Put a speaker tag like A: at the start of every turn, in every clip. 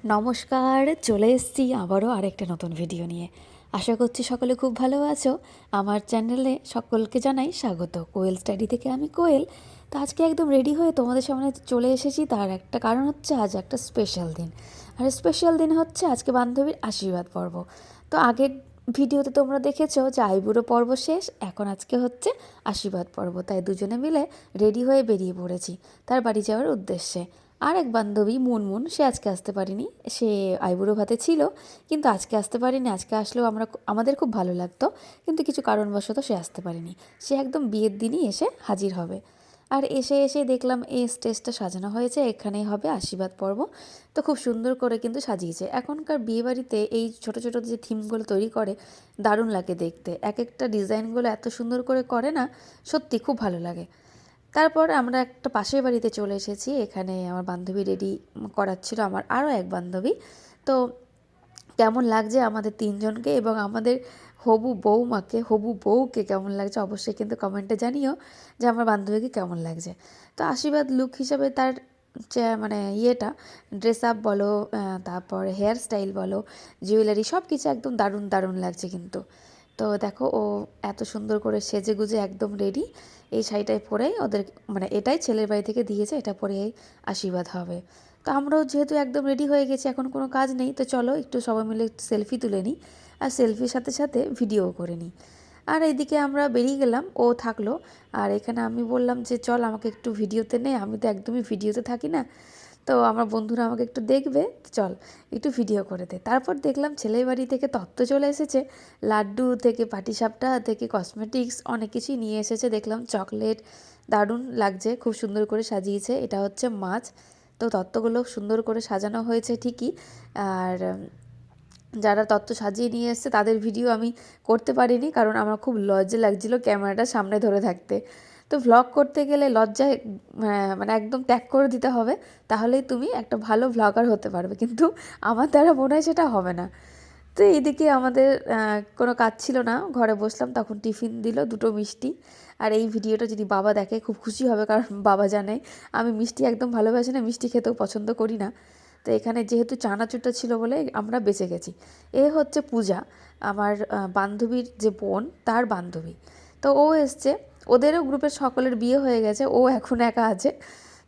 A: নমস্কার, চলে এসেছি আবারও আরেকটা নতুন ভিডিও নিয়ে। আশা করছি সকলে খুব ভালো আছো। আমার চ্যানেলে সকলকে জানাই স্বাগত। কোয়েল স্টাডি থেকে আমি কোয়েল। তো আজকে একদম রেডি হয়ে তোমাদের সামনে চলে এসেছি, তার একটা কারণ হচ্ছে আজ একটা স্পেশাল দিন। আর স্পেশাল দিন হচ্ছে আজকে বান্ধবীর আশীর্বাদ পর্ব। তো আগের ভিডিওতে তোমরা দেখেছো যে আইবুড়ো পর্ব শেষ, এখন আজকে হচ্ছে আশীর্বাদ পর্ব। তাই দুজনে মিলে রেডি হয়ে বেরিয়ে পড়েছি তার বাড়ি যাওয়ার উদ্দেশ্যে। আর এক বান্ধবী মুনমুন, সে আজকে আসতে পারিনি, সে আইবুড়ো ভাতে ছিল, কিন্তু আজকে আসতে পারিনি। আজকে আসলেও আমাদের খুব ভালো লাগতো, কিন্তু কিছু কারণবশত সে আসতে পারিনি। সে একদম বিয়ের দিনই এসে হাজির হবে। আর এসে দেখলাম এই স্টেজটা সাজানো হয়েছে, এখানেই হবে আশীর্বাদ পর্ব। তো খুব সুন্দর করে কিন্তু সাজিয়েছে। এখনকার বিয়েবাড়িতে এই ছোট ছোট যে থিমগুলো তৈরি করে দারুণ লাগে দেখতে, এক একটা ডিজাইনগুলো এত সুন্দর করে না, সত্যি খুব ভালো লাগে। তারপর আমরা একটা পাশের বাড়িতে চলে এসেছি। এখানে আমার বান্ধবী রেডি করাচ্ছিল, আমার আরও এক বান্ধবী। তো কেমন লাগছে আমাদের তিনজনকে এবং আমাদের হবু বউকে কেমন লাগছে অবশ্যই কিন্তু কমেন্টে জানিও যে আমার বান্ধবীকে কেমন লাগছে। তো আশীর্বাদ লুক হিসাবে তার মানে ড্রেস আপ বলো, তারপর হেয়ার স্টাইল বলো, জুয়েলারি, সব কিছু একদম দারুণ দারুণ লাগছে কিন্তু। তো দেখো, ও এত সুন্দর করে সেজে গুজে একদম রেডি। এই শাড়িটাই পরেই ওদের, মানে এটাই ছেলের বাড়ি থেকে দিয়েছে, এটা পরেই আশীর্বাদ হবে। তো আমরাও যেহেতু একদম রেডি হয়ে গেছি, এখন কোনো কাজ নেই, তো চলো একটু সবাই মিলে একটু সেলফি তুলে নিই, আর সেলফির সাথে সাথে ভিডিও করে নিই। আর এইদিকে আমরা বেরিয়ে গেলাম, ও থাকলো। আর এখানে আমি বললাম যে চল আমাকে একটু ভিডিওতে নে, আমি তো একদমই ভিডিওতে থাকি না, তো আমার বন্ধুরা আমাকে একটু দেখবে, চল একটু ভিডিও করে দে। তারপর দেখলাম ছেলের বাড়ি থেকে তত্ত্ব চলে এসেছে, লাড্ডু থেকে পাটিসাপটা থেকে কসমেটিক্স অনেক কিছুই নিয়ে এসেছে। দেখলাম চকলেট, দারুণ লাগছে, খুব সুন্দর করে সাজিয়েছে। এটা হচ্ছে মাছ। তো তত্ত্বগুলো সুন্দর করে সাজানো হয়েছে ঠিকই। আর যারা তত্ত্ব সাজিয়ে নিয়ে এসছে তাদের ভিডিও আমি করতে পারিনি, কারণ আমার খুব লজ্জা লাগছিলো ক্যামেরাটা সামনে ধরে থাকতে। তো ভ্লগ করতে গেলে লজ্জায় মানে একদম ত্যাগ করে দিতে হবে, তাহলেই তুমি একটা ভালো ভ্লগার হতে পারবে, কিন্তু আমার দ্বারা মনে হয় সেটা হবে না। তো এইদিকে আমাদের কোনো কাজ ছিল না, ঘরে বসলাম, তখন টিফিন দিল দুটো মিষ্টি। আর এই ভিডিওটা যদি বাবা দেখে খুব খুশি হবে, কারণ বাবা জানে আমি মিষ্টি একদম ভালোবাসি না, মিষ্টি খেতেও পছন্দ করি না। তো এখানে যেহেতু চানাচুরটা ছিল বলে আমরা বেঁচে গেছি। এ হচ্ছে পূজা, আমার বান্ধবীর যে বোন তার বান্ধবী। তো ও এসছে, ওদেরও গ্রুপের সকলের বিয়ে হয়ে গেছে, ও এখন একা আছে।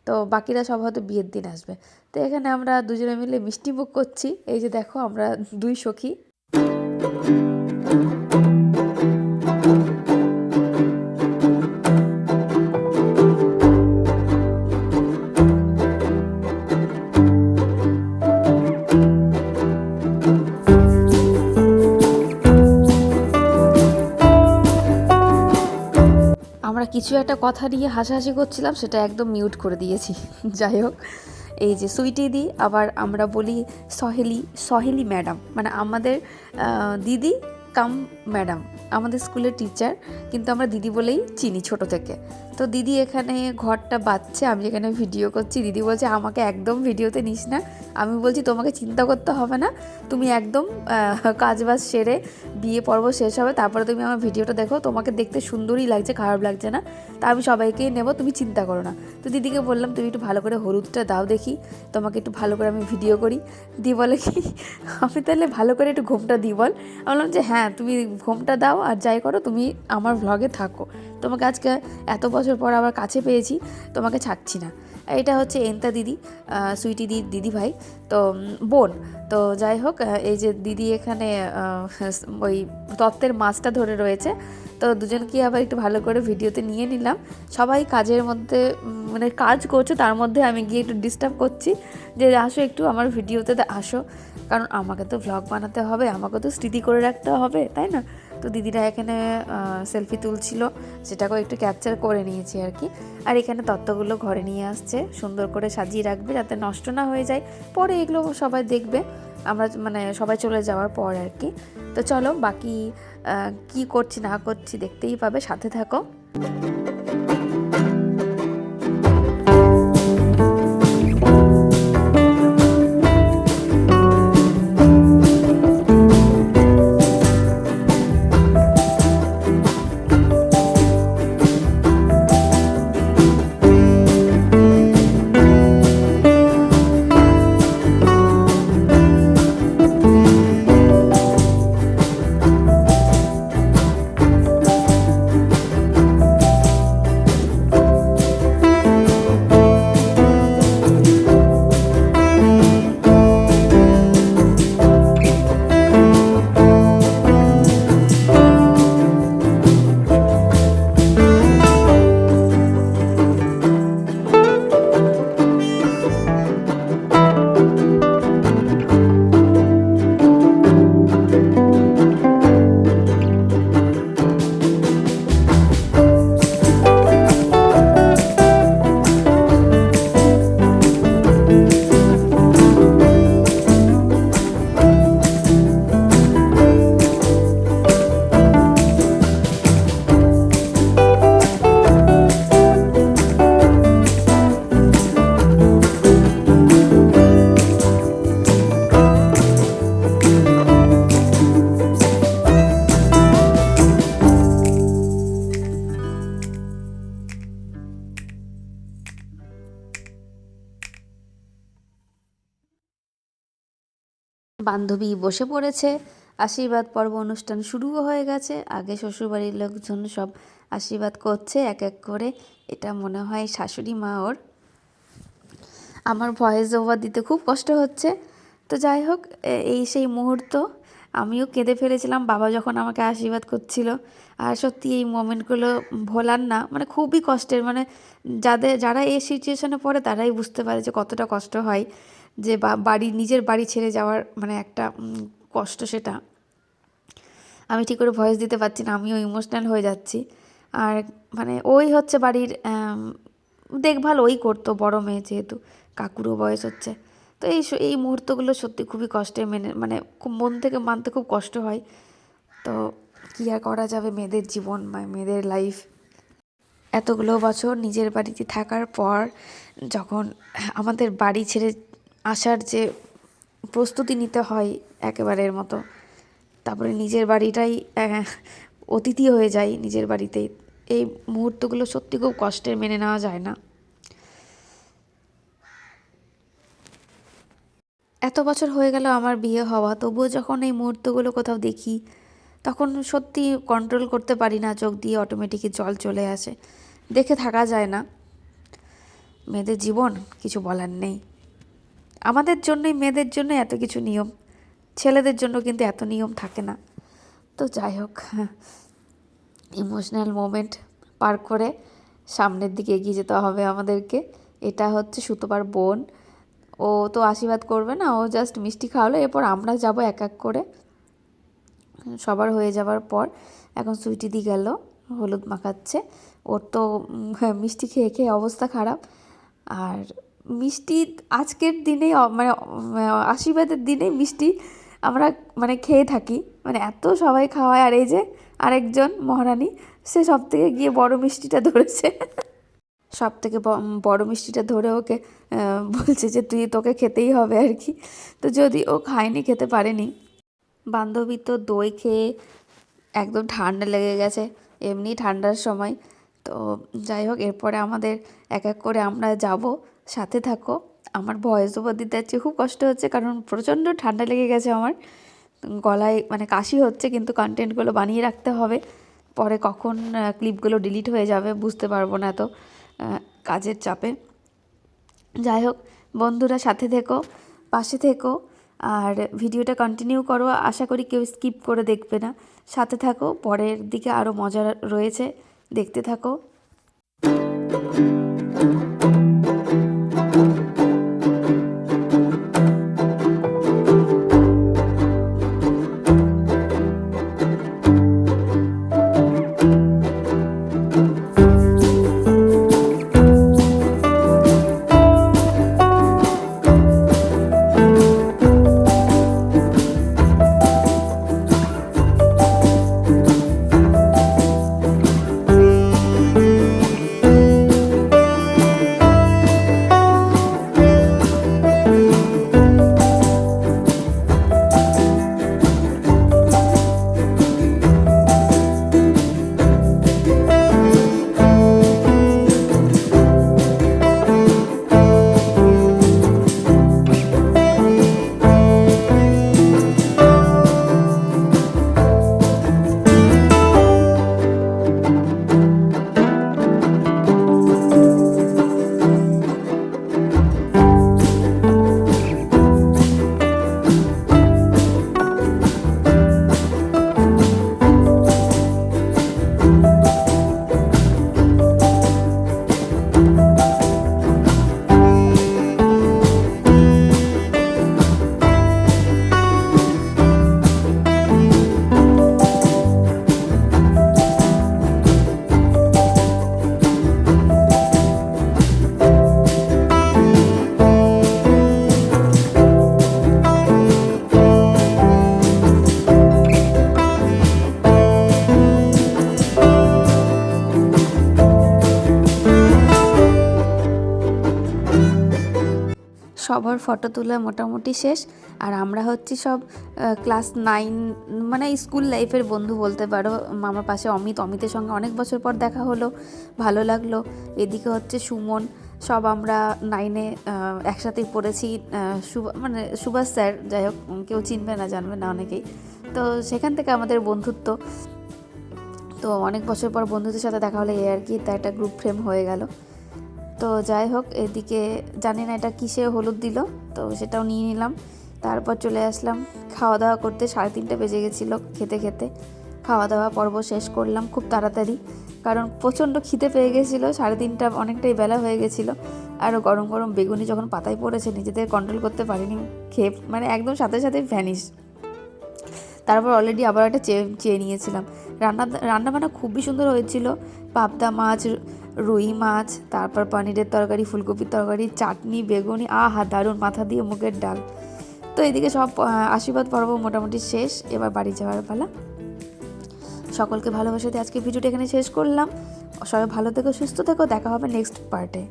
A: তো বাকিরা সব হয়তো বিয়ের দিন আসবে। তো এখানে আমরা দুজনে মিলে মিষ্টি মুখ করছি। এই যে দেখো, আমরা দুই সখী। আমরা কিছু একটা কথা নিয়ে হাসাহাসি করছিলাম, সেটা একদম মিউট করে দিয়েছি। যাই হোক, এই যে সুইটি দি, আবার আমরা বলি সহেলি, সহেলি ম্যাডাম, মানে আমাদের দিদি কাম ম্যাডাম, আমাদের স্কুলের টিচার, কিন্তু আমরা দিদি বলেই চিনি ছোট থেকে। তো দিদি এখানে ঘরটা বাঁধছে, আমি এখানে ভিডিও করছি। দিদি বলছে আমাকে একদম ভিডিওতে নিস না। আমি বলছি তোমাকে চিন্তা করতে হবে না, তুমি একদম কাজবাজ সেরে বিয়ে পর্ব শেষ হবে, তারপরে তুমি আমার ভিডিওটা দেখো, তোমাকে দেখতে সুন্দরই লাগছে, খারাপ লাগছে না। তা আমি সবাইকেই নেব, তুমি চিন্তা করো না। তো দিদিকে বললাম তুমি একটু ভালো করে হলুদটা দাও দেখি, তোমাকে একটু ভালো করে আমি ভিডিও করি। দি বলে কি, আমি তাহলে ভালো করে একটু ঘোমটা দিই বল। আমি বললাম যে হ্যাঁ, তুমি ঘোমটা দাও আর যাই করো, তুমি আমার ভ্লগে থাকো, তোমাকে আজকে এত বছর পর আবার কাছে পেয়েছি, তোমাকে ছাড়ছি না। এটা হচ্ছে এন্তা দিদি, সুইটি দিদি ভাই, তো বোন। তো যাই হোক, এই যে দিদি এখানে ওই তত্ত্বের মাছটা ধরে রয়েছে। তো দুজনকে আবার একটু ভালো করে ভিডিওতে নিয়ে নিলাম। সবাই কাজের মধ্যে মানে কাজ করছে, তার মধ্যে আমি গিয়ে একটু ডিস্টার্ব করছি যে আসো একটু আমার ভিডিওতে আসো, কারণ আমাকে তো ভ্লগ বানাতে হবে, আমাকে তো স্মৃতি করে রাখতে হবে, তাই না? তো দিদিরা এখানে সেলফি তুলছিল, সেটাকেও একটু ক্যাপচার করে নিয়েছি আর কি। আর এখানে তত্ত্বগুলো ঘরে নিয়ে আসছে, সুন্দর করে সাজিয়ে রাখবে যাতে নষ্ট না হয়ে যায়, পরে এগুলো সবাই দেখবে আমরা, মানে সবাই চলে যাওয়ার পর আর কি। তো চলো বাকি কি করছি না করছি দেখতেই পাবে, সাথে থাকো। বান্ধবী বসে পড়েছে, আশীর্বাদ পর্ব অনুষ্ঠান শুরুও হয়ে গেছে। আগে শ্বশুরবাড়ির লোকজন সব আশীর্বাদ করছে এক এক করে। এটা মনে হয় শাশুড়ি মা ওর। আমার ভয়েস ওভার দিতে খুব কষ্ট হচ্ছে। তো যাই হোক, এই সেই মুহূর্ত। আমিও কেঁদে ফেলেছিলাম বাবা যখন আমাকে আশীর্বাদ করছিল। আর সত্যি এই মোমেন্টগুলো ভোলার না, মানে খুবই কষ্টের। মানে যারা এই সিচুয়েশনে পড়ে তারাই বুঝতে পারে যে কতটা কষ্ট হয়, যে নিজের বাড়ি ছেড়ে যাওয়ার মানে একটা কষ্ট সেটা। আমি ঠিক করে ভয়েস দিতে পারছি না, আমিও ইমোশনাল হয়ে যাচ্ছি। আর মানে ওই হচ্ছে বাড়ির দেখভাল ওই করতো, বড় মেয়ে যেহেতু, কাকুরও বয়স হচ্ছে। তো এই মুহূর্তগুলো সত্যি খুবই কষ্টের, মানে খুব মন থেকে মানতে খুব কষ্ট হয়। তো কী আর করা যাবে, মেয়েদের জীবন বা মেয়েদের লাইফ। এতগুলো বছর নিজের বাড়িতে থাকার পর যখন আমাদের বাড়ি ছেড়ে আসার যে প্রস্তুতি নিতে হয় একেবারের মতো, তারপরে নিজের বাড়িটাই অতিথি হয়ে যায় নিজের বাড়িতেই, এই মুহূর্তগুলো সত্যি খুব কষ্টের, মেনে নেওয়া যায় না। এত বছর হয়ে গেল আমার বিয়ে হওয়া, তবুও যখন এই মুহূর্তগুলো কোথাও দেখি তখন সত্যি কন্ট্রোল করতে পারি না, চোখ দিয়ে অটোমেটিকই জল চলে আসে, দেখে থাকা যায় না। মেয়েদের জীবন, কিছু বলার নেই। আমাদের জন্যই, মেয়েদের জন্য এত কিছু নিয়ম, ছেলেদের জন্য কিন্তু এত নিয়ম থাকে না। তো যাই হোক, ইমোশনাল মোমেন্ট পার করে সামনের দিকে এগিয়ে যেতে হবে আমাদেরকে। এটা হচ্ছে সুতোবার বোন, ও তো আশীর্বাদ করবে না, ও জাস্ট মিষ্টি খাওয়ালো। এরপর আমরা যাব এক এক করে। সবার হয়ে যাওয়ার পর এখন সুইটি দি গেল হলুদ মাখাচ্ছে। ওর তো মিষ্টি খেয়ে খেয়ে অবস্থা খারাপ। আর মিষ্টি আজকের দিনেই মানে আশীর্বাদের দিনেই মিষ্টি আমরা মানে খেয়ে থাকি, মানে এত সবাই খাওয়ায়। আর এই যে আরেকজন মহারানী, সে সব থেকে গিয়ে বড় মিষ্টিটা ধরেছে। সব থেকে বড় মিষ্টিটা ধরে ওকে বলছে যে তোকে খেতেই হবে আর কি। তো যদি ও খায়নি, খেতে পারেনি। বান্ধবী তো দই খেয়ে একদম ঠান্ডা লেগে গেছে, এমনি ঠান্ডার সময়। তো যাই হোক, এরপরে আমাদের এক এক করে আমরা যাব, সাথে থাকো। আমার ভয়েস ওভার দিতে যাচ্ছে, খুব কষ্ট হচ্ছে কারণ প্রচণ্ড ঠান্ডা লেগে গেছে আমার, গলায় মানে কাশি হচ্ছে। কিন্তু কন্টেন্টগুলো বানিয়ে রাখতে হবে, পরে কখন ক্লিপগুলো ডিলিট হয়ে যাবে বুঝতে পারবো না, তো কাজের চাপে। যাই হোক বন্ধুরা, সাথে থেকো, পাশে থেকো, আর ভিডিওটা কন্টিনিউ করো। আশা করি কেউ স্কিপ করে দেখবে না, সাথে থাকো, পরের দিকে আরও মজা রয়েছে, দেখতে থাকো। সবার ফটো তোলা মোটামুটি শেষ। আর আমরা হচ্ছি সব ক্লাস 9, মানে স্কুল লাইফের বন্ধু বলতে পারো। আমার পাশে অমিতের সঙ্গে অনেক বছর পর দেখা হলো, ভালো লাগলো। এদিকে হচ্ছে সুমন, সব আমরা 9-এ একসাথেই পড়েছি। মানে সুভাষ স্যার, যাই হোক, কেউ চিনবে না জানবে না অনেকেই। তো সেখান থেকে আমাদের বন্ধুত্ব। তো অনেক বছর পর বন্ধুদের সাথে দেখা হলে এই আর কি, তা একটা গ্রুপ ফ্রেম হয়ে গেল। তো যাই হোক, এদিকে জানি না এটা কিসে হলুদ দিল, তো সেটাও নিয়ে নিলাম। তারপর চলে আসলাম খাওয়া দাওয়া করতে। 3:30 বেজে গেছিলো খেতে খেতে। খাওয়া দাওয়া পর্ব শেষ করলাম খুব তাড়াতাড়ি, কারণ প্রচণ্ড খিদে পেয়ে গেছিলো। 3:30 অনেকটাই বেলা হয়ে গেছিলো। আরও গরম গরম বেগুনি যখন পাতায় পড়েছে, নিজেদের কন্ট্রোল করতে পারিনি, খেয়ে মানে একদম সাথে সাথে ভ্যানিশ। তারপর অলরেডি আবার একটা চেয়ে নিয়েছিলাম। রান্নাবান্না খুবই সুন্দর হয়েছিল। পাবদা মাছ, রুই মাছ, তারপর পনিরের তরকারি, ফুলকপির তরকারি, চাটনি, বেগুনি, আহা দারুণ, মাথা দিয়ে মুগের ডাল। তো এদিকে সব আশীর্বাদ পর্ব মোটামুটি শেষ, এবার বাড়ি যাওয়ার পালা। সকলকে ভালোবাসা দিয়ে আজকে ভিডিওটা এখানে শেষ করলাম। সবাই ভালো থেকো, সুস্থ থেকো, দেখা হবে নেক্সট পার্টে।